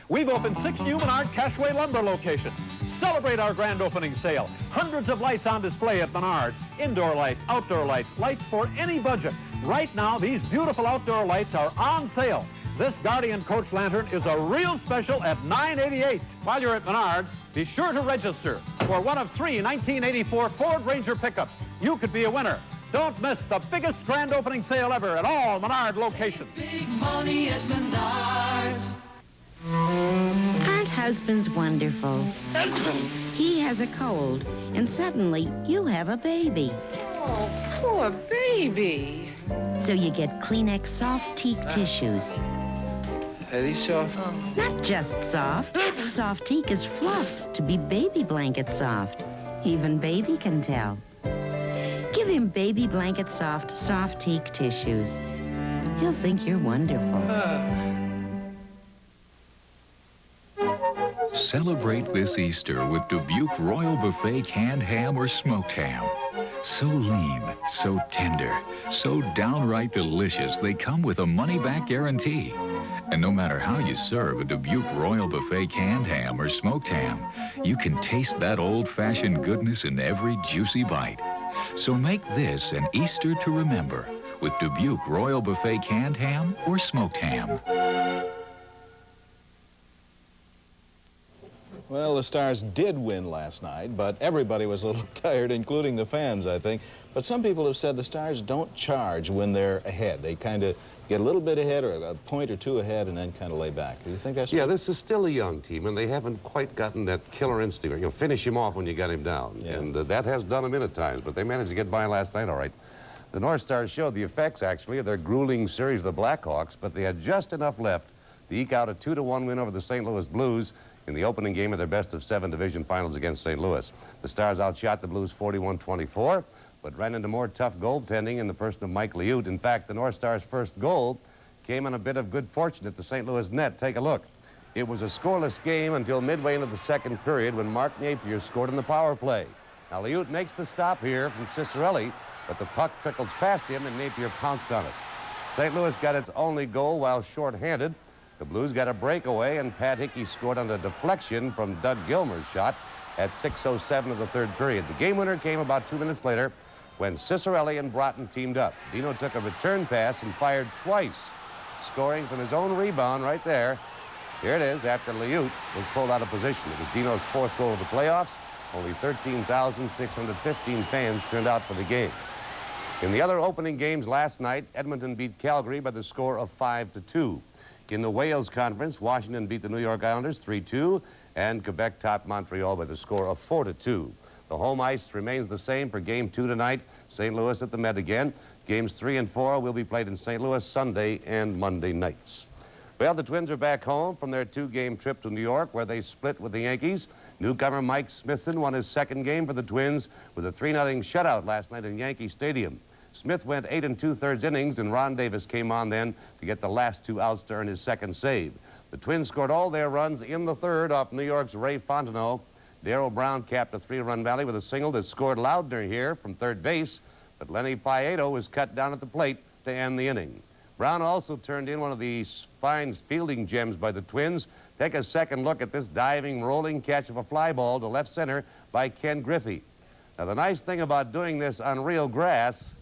we've opened 6 new Menard Cashway lumber locations. Celebrate our grand opening sale. Hundreds of lights on display at Menards. Indoor lights, outdoor lights, lights for any budget. Right now, these beautiful outdoor lights are on sale. This Guardian Coach Lantern is a real special at $9.88. While you're at Menards, be sure to register for one of 3 1984 Ford Ranger pickups. You could be a winner. Don't miss the biggest grand opening sale ever at all Menard locations. Big money at Menards. Aren't husbands wonderful? He has a cold, and suddenly you have a baby. Oh, poor baby. So you get Kleenex soft teak tissues. Are these soft? Not just soft. Soft teak is fluff to be baby blanket soft. Even baby can tell. Give him baby blanket soft teak tissues. He'll think you're wonderful. Celebrate this Easter with Dubuque Royal Buffet canned ham or smoked ham. So lean, so tender, so downright delicious, they come with a money-back guarantee. And no matter how you serve a Dubuque Royal Buffet canned ham or smoked ham, you can taste that old-fashioned goodness in every juicy bite. So make this an Easter to remember with Dubuque Royal Buffet canned ham or smoked ham. Well, the Stars did win last night, but everybody was a little tired, including the fans, I think. But some people have said the Stars don't charge when they're ahead. They kind of get a little bit ahead or a point or two ahead and then kind of lay back. Do you think that's Yeah, true? this is still a young team, and they haven't quite gotten that killer instinct. You know, finish him off when you got him down. Yeah. And that has done him in at times, but they managed to get by last night all right. The North Stars showed the effects, actually, of their grueling series of the Blackhawks, but they had just enough left to eke out a 2-1 win over the St. Louis Blues in the opening game of their best-of-7 division finals against St. Louis. The Stars outshot the Blues 41-24, but ran into more tough goaltending in the person of Mike Liut. In fact, the North Stars' first goal came on a bit of good fortune at the St. Louis net. Take a look. It was a scoreless game until midway into the second period when Mark Napier scored in the power play. Now, Liut makes the stop here from Cicerelli, but the puck trickles past him and Napier pounced on it. St. Louis got its only goal while short-handed. The Blues got a breakaway, and Pat Hickey scored on a deflection from Doug Gilmer's shot at 6:07 of the third period. The game winner came about 2 minutes later when Cicerelli and Broughton teamed up. Dino took a return pass and fired twice, scoring from his own rebound right there. Here it is after Liut was pulled out of position. It was Dino's fourth goal of the playoffs. Only 13,615 fans turned out for the game. In the other opening games last night, Edmonton beat Calgary by the score of 5-2. In the Wales Conference, Washington beat the New York Islanders 3-2, and Quebec topped Montreal by the score of 4-2. The home ice remains the same for Game 2 tonight. St. Louis at the Met again. Games 3 and 4 will be played in St. Louis Sunday and Monday nights. Well, the Twins are back home from their 2-game trip to New York, where they split with the Yankees. Newcomer Mike Smithson won his second game for the Twins with a 3-0 shutout last night in Yankee Stadium. Smith went 8 2/3 innings, and Ron Davis came on then to get the last 2 outs to earn his second save. The Twins scored all their runs in the third off New York's Ray Fontenot. Darrell Brown capped a 3-run rally with a single that scored Loudner here from third base, but Lenny Pieto was cut down at the plate to end the inning. Brown also turned in one of the fine fielding gems by the Twins. Take a second look at this diving, rolling catch of a fly ball to left center by Ken Griffey. Now, the nice thing about doing this on real grass,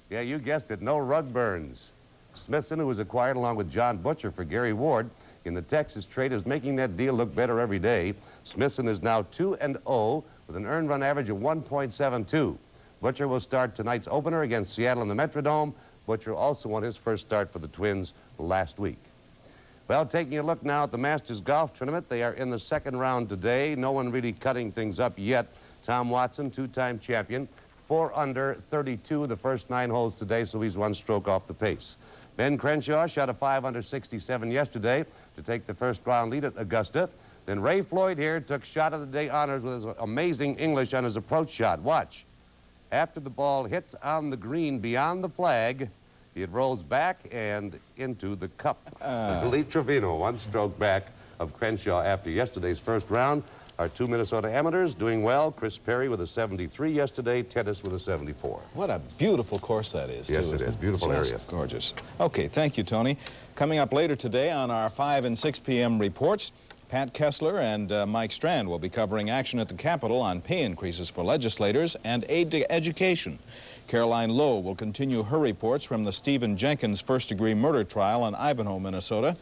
yeah, you guessed it, no rug burns. Smithson, who was acquired along with John Butcher for Gary Ward in the Texas trade, is making that deal look better every day. Smithson is now 2-0 with an earned run average of 1.72. Butcher will start tonight's opener against Seattle in the Metrodome. Butcher also won his first start for the Twins last week. Well, taking a look now at the Masters Golf Tournament, they are in the second round today. No one really cutting things up yet. Tom Watson, 2-time champion, 4 under 32 the first 9 holes today, so he's 1 stroke off the pace. Ben Crenshaw shot a 5 under 67 yesterday to take the first round lead at Augusta. Then Ray Floyd here took shot of the day honors with his amazing English on his approach shot. Watch. After the ball hits on the green beyond the flag, it rolls back and into the cup. Lee Trevino, 1 stroke back of Crenshaw after yesterday's first round. Our 2 Minnesota amateurs doing well. Chris Perry with a 73 yesterday, Tennis with a 74. What a beautiful course that is, Yes, too, it is. Beautiful area. Gorgeous. Okay, thank you, Tony. Coming up later today on our 5 and 6 p.m. reports, Pat Kessler and Mike Strand will be covering action at the Capitol on pay increases for legislators and aid to education. Caroline Lowe will continue her reports from the Stephen Jenkins first-degree murder trial in Ivanhoe, Minnesota.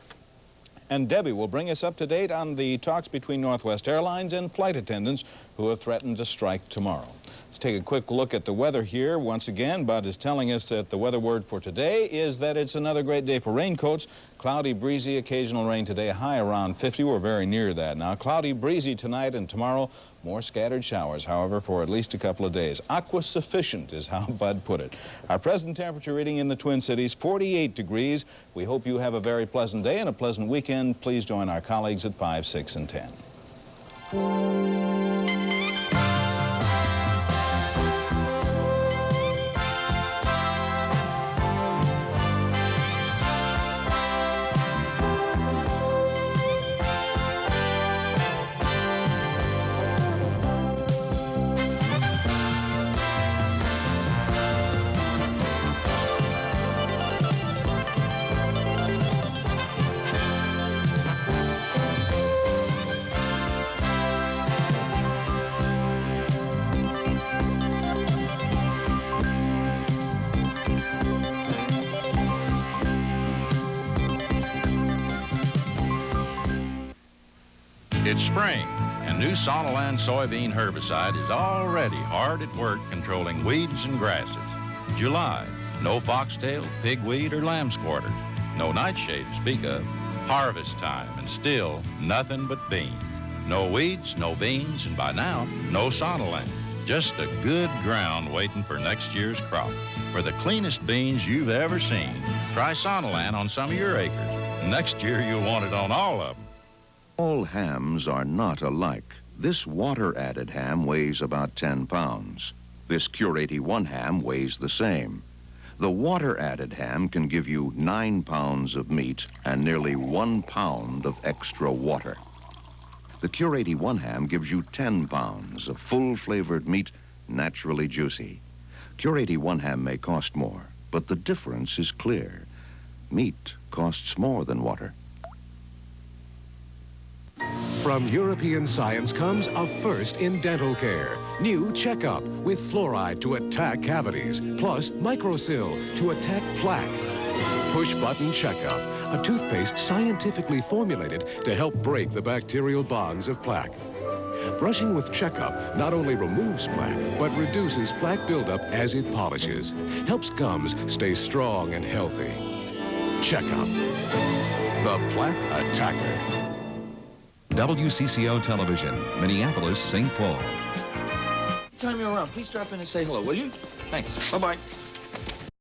And Debbie will bring us up to date on the talks between Northwest Airlines and flight attendants who have threatened to strike tomorrow. Let's take a quick look at the weather here. Once again, Bud is telling us that the weather word for today is that it's another great day for raincoats. Cloudy, breezy, occasional rain today, high around 50. We're very near that now. Cloudy, breezy tonight and tomorrow. More scattered showers, however, for at least a couple of days. Aqua sufficient is how Bud put it. Our present temperature reading in the Twin Cities, 48 degrees. We hope you have a very pleasant day and a pleasant weekend. Please join our colleagues at 5, 6, and 10. It's spring, and new Sonaland soybean herbicide is already hard at work controlling weeds and grasses. July, no foxtail, pigweed, or lamb's quarters. No nightshade to speak of. Harvest time, and still nothing but beans. No weeds, no beans, and by now, no Sonaland. Just a good ground waiting for next year's crop. For the cleanest beans you've ever seen, try Sonaland on some of your acres. Next year, you'll want it on all of them. All hams are not alike. This water-added ham weighs about 10 pounds. This Cure 81 ham weighs the same. The water-added ham can give you 9 pounds of meat and nearly 1 pound of extra water. The Cure 81 ham gives you 10 pounds of full-flavored meat, naturally juicy. Cure 81 ham may cost more, but the difference is clear. Meat costs more than water. From European science comes a first in dental care. New Checkup with fluoride to attack cavities, plus Microsil to attack plaque. Push-button Checkup, a toothpaste scientifically formulated to help break the bacterial bonds of plaque. Brushing with Checkup not only removes plaque, but reduces plaque buildup as it polishes. Helps gums stay strong and healthy. Checkup, the plaque attacker. WCCO Television, Minneapolis, St. Paul. Time you're around, please drop in and say hello, will you? Thanks. Bye-bye.